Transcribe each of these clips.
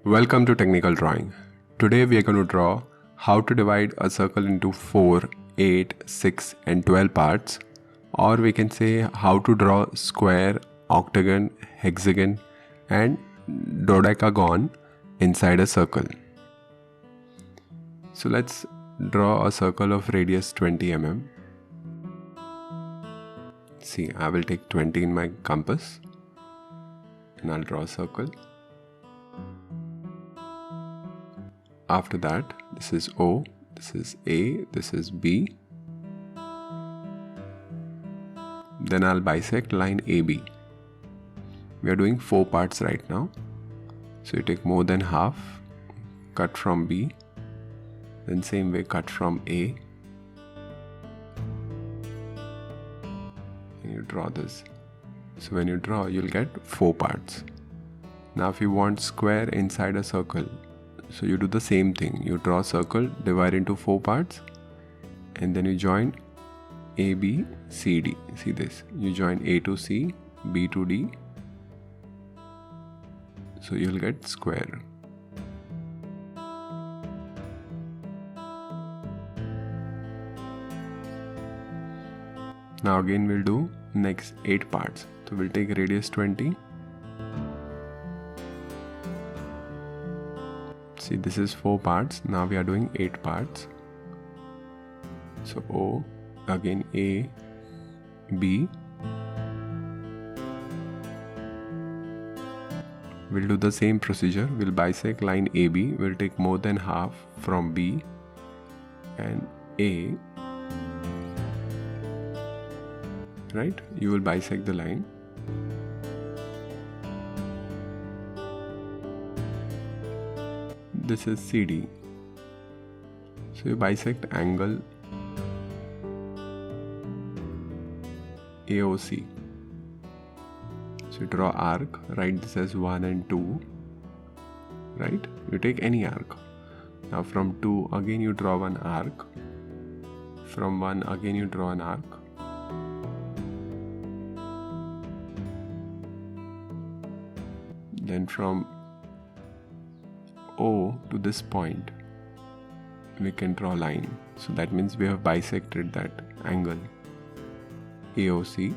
Welcome to Technical Drawing. Today we are going to draw how to divide a circle into 4, 8, 6 and 12 parts, or we can say how to draw square, octagon, hexagon and dodecagon inside a circle. So let's draw a circle of radius 20 mm. See, I will take 20 in my compass and I'll draw a circle. After that, this is O, this is A, this is B. Then I'll bisect line AB. We are doing 4 parts right now. So you take more than half, cut from B, then same way cut from A. And you draw this. So when you draw, you'll get 4 parts. Now if you want square inside a circle, so you do the same thing. You draw a circle, divide into 4 parts, and then you join A, B, C, D. See this. You join A to C, B to D. So you'll get square. Now again we'll do next 8 parts. So we'll take radius 20. See, this is 4 parts. Now we are doing 8 parts. So O, again A, B. We'll do the same procedure. We'll bisect line AB. We'll take more than half from B and A. Right? You will bisect the line. This is CD. So you bisect angle AOC. So you draw arc, write this as 1 and 2. Right? You take any arc. Now from 2 again you draw one arc. From 1 again you draw an arc. Then from O to this point we can draw a line. So that means we have bisected that angle AOC.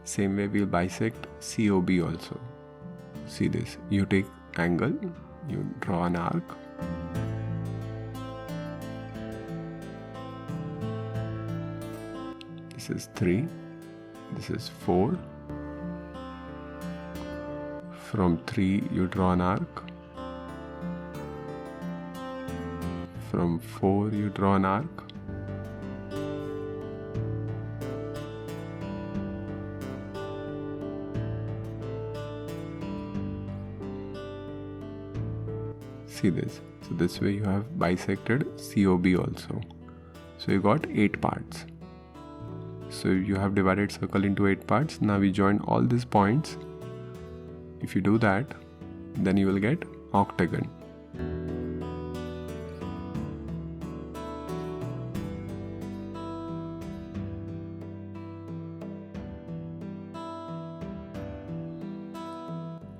Same way we'll bisect COB also. See this. You take angle, you draw an arc. This is 3. This is 4. From 3 you draw an arc. From 4 you draw an arc. See this. So this way you have bisected COB also. So you got 8 parts. So you have divided circle into 8 parts. Now we join all these points. If you do that, then you will get octagon.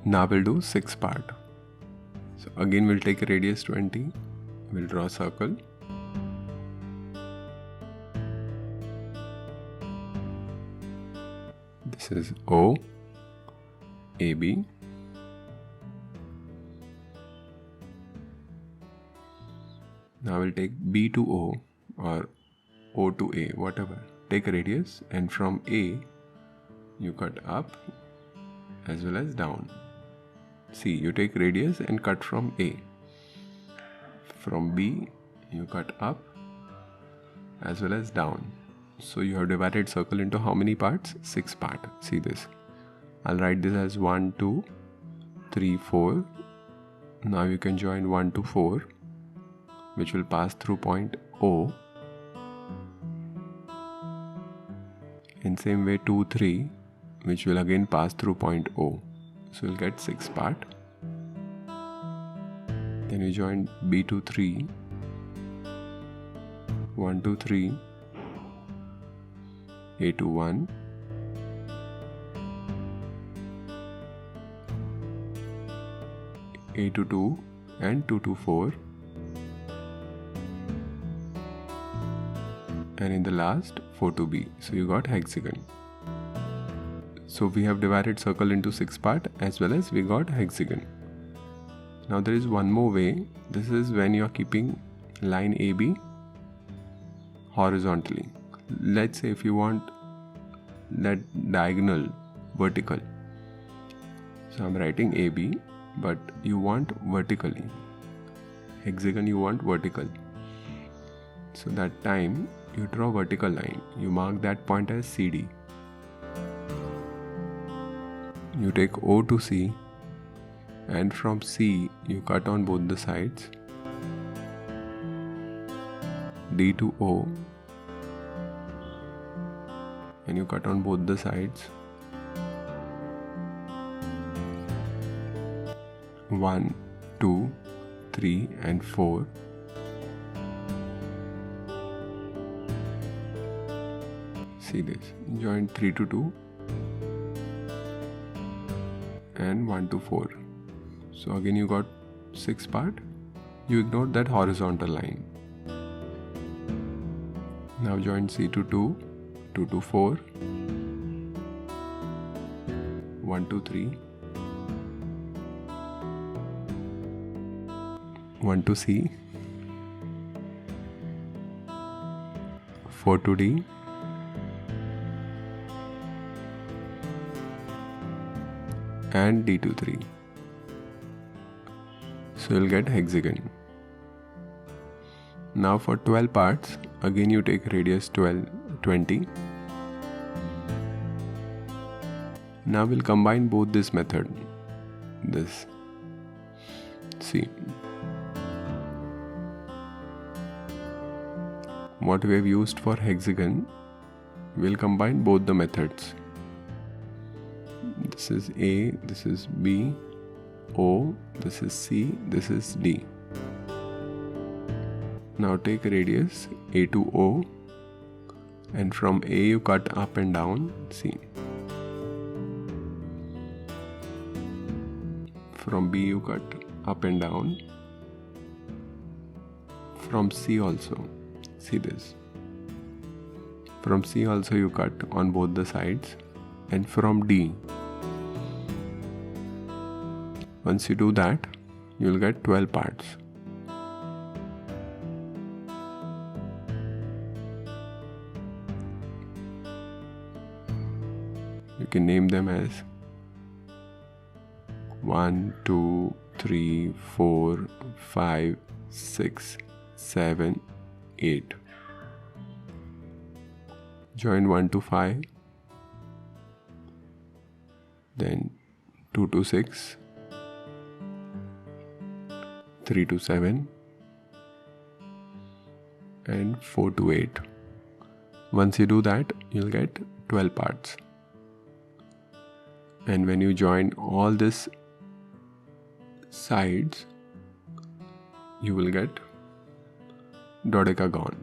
Now we'll do 6 part. So again we'll take a radius 20. We'll draw a circle. This is O, AB. Now we'll take B to O or O to A, whatever. Take a radius and from A you cut up as well as down. See, you take radius and cut from A. From B you cut up as well as down. So you have divided circle into how many parts? 6 parts. See this. I'll write this as 1, 2, 3, 4. Now you can join 1 to 4, which will pass through point O. In same way 2, 3, which will again pass through point O. So you'll get 6 part. Then you join B to 3, 1 to 3, A to 1, A to 2 and 2 to 4, and in the last 4 to B. So you got hexagon. So we have divided circle into 6 parts as well as we got hexagon. Now there is one more way. This is when you are keeping line AB horizontally. Let's say if you want that diagonal vertical. So I'm writing AB, but you want vertically. Hexagon you want vertical. So that time you draw vertical line. You mark that point as CD. You take O to C, and from C you cut on both the sides. D to O, and you cut on both the sides. 1, 2, 3 and 4. See this, join 3 to 2 and 1 to 4. So again you got 6 part. You ignore that horizontal line. Now join C to 2, 2 to 4, 1 to 3, 1 to C, 4 to D, and D to 3. So you'll get hexagon. Now for 12 parts, again you take radius 12, 20. Now we'll combine both this method. This. See. What we have used for hexagon, we'll combine both the methods. This is A, this is B, O, this is C, this is D. Now take radius A to O, and from A you cut up and down, C. From B you cut up and down. From C also, see this. From C also you cut on both the sides, and from D. Once you do that, you will get 12 parts. You can name them as 1, 2, 3, 4, 5, 6, 7, 8. Join 1 to 5, then 2 to 6, 3 to 7, and 4 to 8. Once you do that, you'll get 12 parts. And when you join all these sides, you will get dodecagon.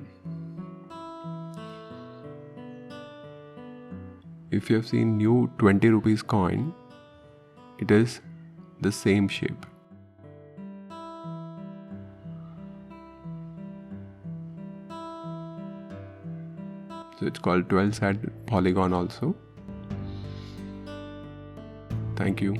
If you have seen new 20 rupees coin, it is the same shape. So it's called 12-sided polygon also. Thank you.